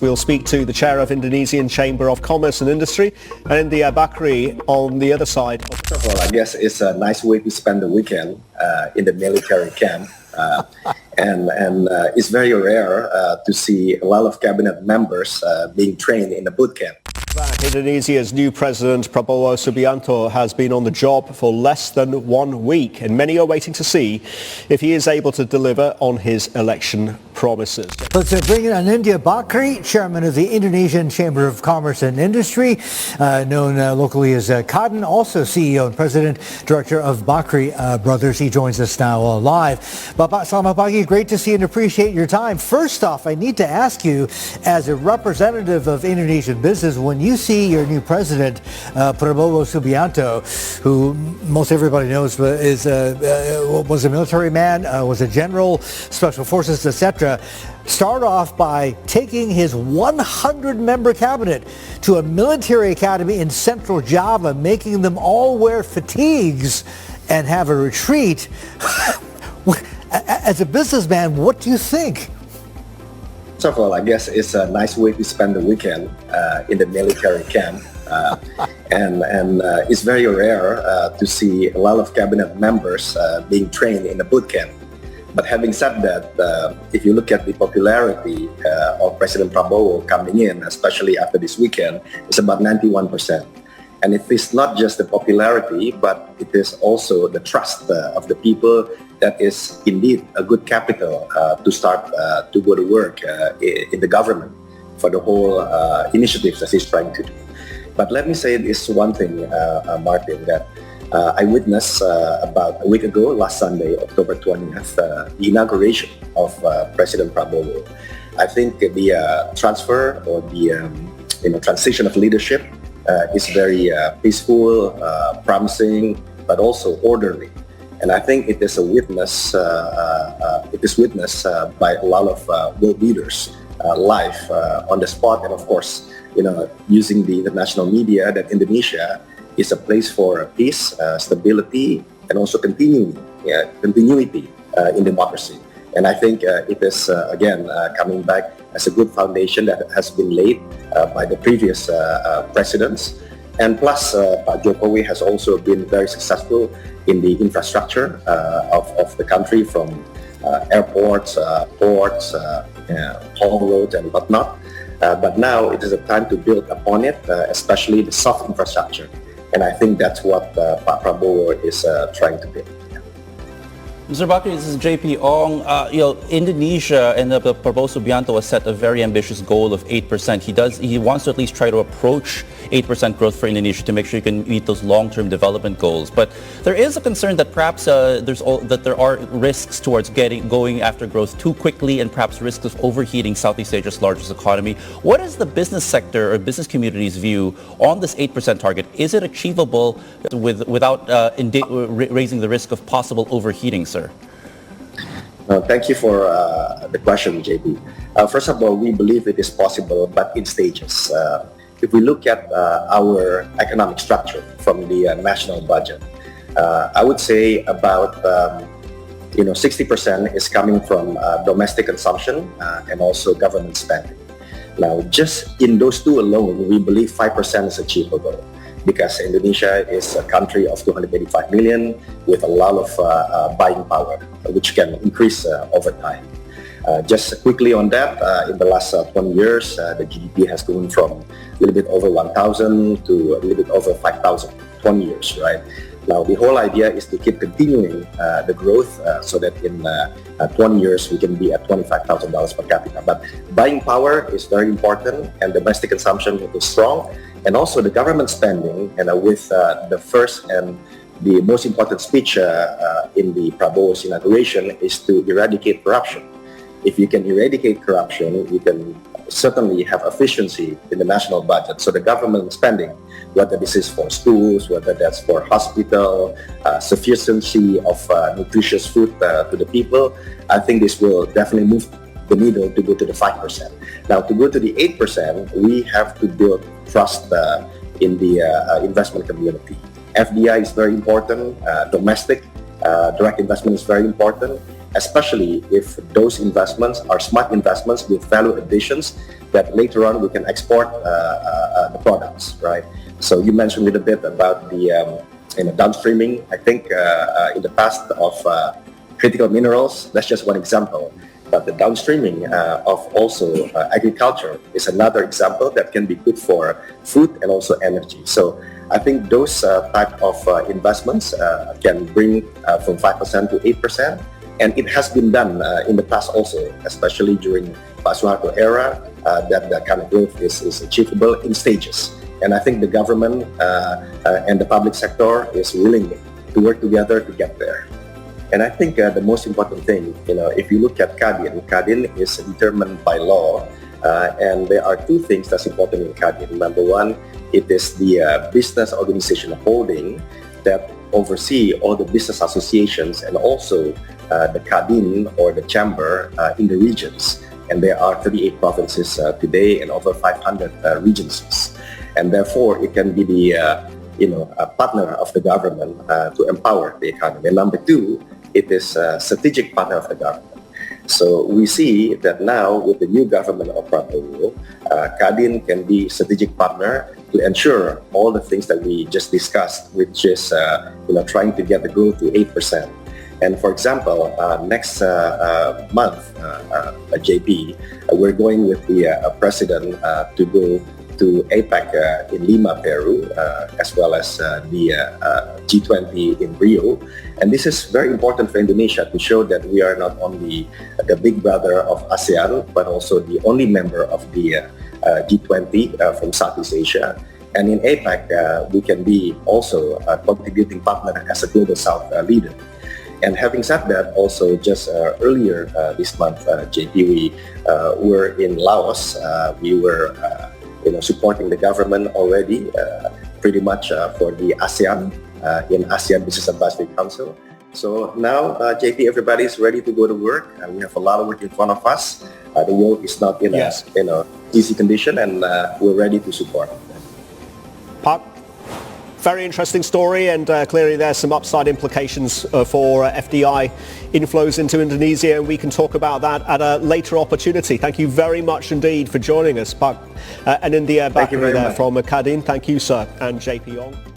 we'll speak to the chair of Indonesian Chamber of Commerce and Industry, and India Bakri on the other side. First of all, I guess it's a nice way to spend the weekend in the military camp. And it's very rare to see a lot of cabinet members being trained in a boot camp. Indonesia's new president, Prabowo-Gibran, has been on the job for less than 1 week, and many are waiting to see if he is able to deliver on his election promises. Let's bring in India Bakri, chairman of the Indonesian Chamber of Commerce and Industry, known locally as Kadin, also CEO and president, director of Bakri Brothers. He joins us now live. Bapak, selamat pagi. Great to see and appreciate your time. First off, I need to ask you, as a representative of Indonesian business, when you see your new president, Prabowo-Gibran, who most everybody knows was a military man, was a general, special forces, etc., start off by taking his 100-member cabinet to a military academy in central Java, making them all wear fatigues and have a retreat. As a businessman, what do you think? First of all, I guess it's a nice way to spend the weekend in the military camp. And it's very rare to see a lot of cabinet members being trained in a boot camp. But having said that, if you look at the popularity of President Prabowo coming in, especially after this weekend, it's about 91%. And it is not just the popularity, but it is also the trust of the people that is indeed a good capital to start to go to work in the government for the whole initiatives that he's trying to do. But let me say this one thing, Martin, that I witnessed about a week ago, last Sunday, October 20th, the inauguration of President Prabowo. I think the transfer or the transition of leadership is very peaceful, promising, but also orderly. And I think it is a witness. It is witnessed by a lot of world leaders live on the spot, and of course, using the international media, that Indonesia is a place for peace, stability, and also continuity in democracy. And I think it is, again, coming back as a good foundation that has been laid by the previous presidents. And plus, Pak Jokowi has also been very successful in the infrastructure of the country, from airports, ports, toll roads, and whatnot. But now it is a time to build upon it, especially the soft infrastructure. And I think that's what Pak Prabowo is trying to build. Mr. Bakri, this is JP Ong. Indonesia and Prabowo-Gibran has set a very ambitious goal of 8%. He wants to at least try to approach 8% growth for Indonesia to make sure you can meet those long-term development goals. But there is a concern that perhaps there are risks towards going after growth too quickly, and perhaps risks of overheating Southeast Asia's largest economy. What is the business sector or business community's view on this 8% target? Is it achievable without raising the risk of possible overheating, sir? Thank you for the question, JP. First of all, we believe it is possible, but in stages. If we look at our economic structure from the national budget, I would say about 60% is coming from domestic consumption and also government spending. Now, just in those two alone, we believe 5% is achievable, because Indonesia is a country of 285 million with a lot of buying power, which can increase over time. Just quickly on that, in the last 20 years, the GDP has grown from a little bit over 1,000 to a little bit over 5,000, 20 years, right? Now, the whole idea is to keep continuing the growth so that in 20 years we can be at $25,000 per capita. But buying power is very important, and domestic consumption is strong. And also the government spending, and with the first and the most important speech in the Prabowo's inauguration is to eradicate corruption. If you can eradicate corruption, you can certainly have efficiency in the national budget. So the government spending, whether this is for schools, whether that's for hospital, sufficiency of nutritious food to the people, I think this will definitely move the needle to go to the 5%. Now, to go to the 8%, we have to build trust in the investment community. FDI is very important. Domestic direct investment is very important, especially if those investments are smart investments with value additions that later on we can export the products, right? So you mentioned a little bit about the downstreaming. I think in the past of critical minerals, that's just one example. But the downstreaming of also agriculture is another example that can be good for food and also energy. So I think those type of investments can bring from 5% to 8%. And it has been done in the past also, especially during Pak Suharto era, that kind of growth is achievable in stages. And I think the government and the public sector is willing to work together to get there. And I think the most important thing, if you look at Kadin is determined by law, and there are two things that's important in Kadin. Number one, it is the business organization holding that oversee all the business associations and also the Kadin or the chamber in the regions. And there are 38 provinces today and over 500 regencies. And therefore, it can be the a partner of the government to empower the economy. And number two, it is a strategic partner of the government. So we see that now with the new government of Prabowo, Kadin can be strategic partner to ensure all the things that we just discussed, which is trying to get the growth to 8%. And for example, next month, JP, we're going with the president to go to APEC in Lima, Peru, as well as the G20 in Rio. And this is very important for Indonesia to show that we are not only the big brother of ASEAN, but also the only member of the G20 from Southeast Asia. And in APEC, we can be also a contributing partner as a Global South leader. And having said that, also just earlier this month, JP, we were in Laos. We were supporting the government already pretty much for the ASEAN in ASEAN Business Advisory Council. So now, JP, everybody is ready to go to work. And we have a lot of work in front of us. The world is not in a easy condition, and we're ready to support. Pak, very interesting story, and clearly there's some upside implications for FDI inflows into Indonesia, and we can talk about that at a later opportunity. Thank you very much indeed for joining us, Pak. And India Bakri there from Kadin. Thank you, sir, and JP Ong.